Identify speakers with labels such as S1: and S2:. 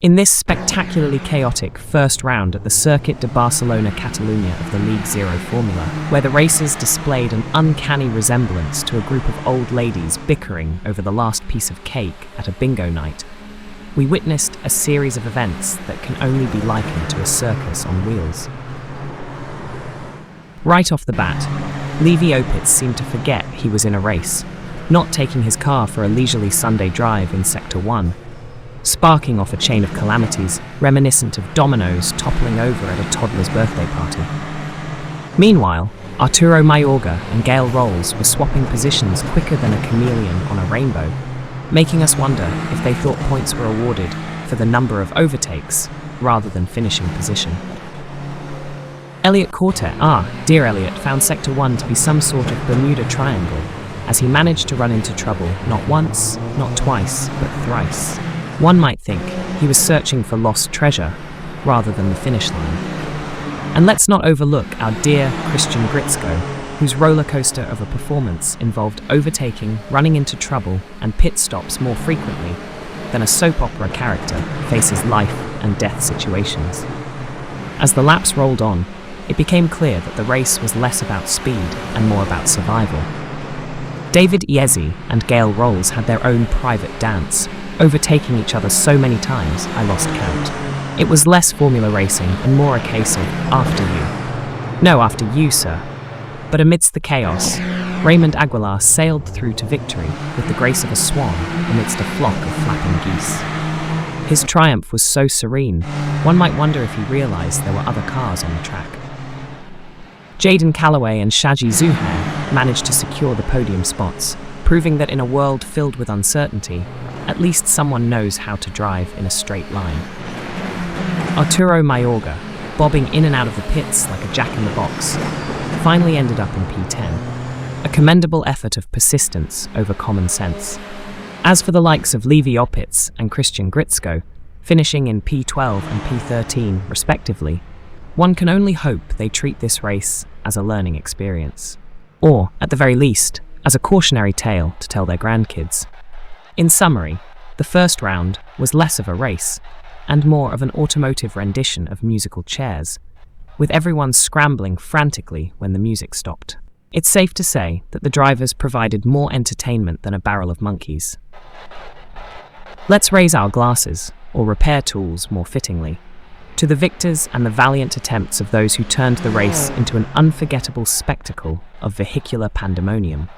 S1: In this spectacularly chaotic first round at the Circuit de Barcelona Catalunya of the League Zero Formula, where the racers displayed an uncanny resemblance to a group of old ladies bickering over the last piece of cake at a bingo night, we witnessed a series of events that can only be likened to a circus on wheels. Right off the bat, Levi Opitz seemed to forget he was in a race, not taking his car for a leisurely Sunday drive in Sector 1, sparking off a chain of calamities reminiscent of dominoes toppling over at a toddler's birthday party. Meanwhile, Arturo Mayorga and Gail Rolls were swapping positions quicker than a chameleon on a rainbow, making us wonder if they thought points were awarded for the number of overtakes rather than finishing position. Elliot Cortet, dear Elliot, found Sector 1 to be some sort of Bermuda Triangle, as he managed to run into trouble not once, not twice, but thrice. One might think he was searching for lost treasure rather than the finish line. And let's not overlook our dear Christian Gritzko, whose roller coaster of a performance involved overtaking, running into trouble, and pit stops more frequently than a soap opera character faces life and death situations. As the laps rolled on, it became clear that the race was less about speed and more about survival. David Iezzi and Gail Rolls had their own private dance, overtaking each other so many times I lost count. It was less formula racing and more a case of after you. No, after you, sir. But amidst the chaos, Raymond Aguilar sailed through to victory with the grace of a swan amidst a flock of flapping geese. His triumph was so serene, one might wonder if he realised there were other cars on the track. Jaden Calloway and Shaji Zuhair managed to secure the podium spots, proving that in a world filled with uncertainty, at least someone knows how to drive in a straight line. Arturo Mayorga, bobbing in and out of the pits like a jack-in-the-box, finally ended up in P10, a commendable effort of persistence over common sense. As for the likes of Levi Opitz and Christian Gritzko, finishing in P12 and P13 respectively, one can only hope they treat this race as a learning experience, or, at the very least, as a cautionary tale to tell their grandkids. In summary, the first round was less of a race, and more of an automotive rendition of musical chairs, with everyone scrambling frantically when the music stopped. It's safe to say that the drivers provided more entertainment than a barrel of monkeys. Let's raise our glasses, or repair tools more fittingly, to the victors and the valiant attempts of those who turned the race into an unforgettable spectacle of vehicular pandemonium.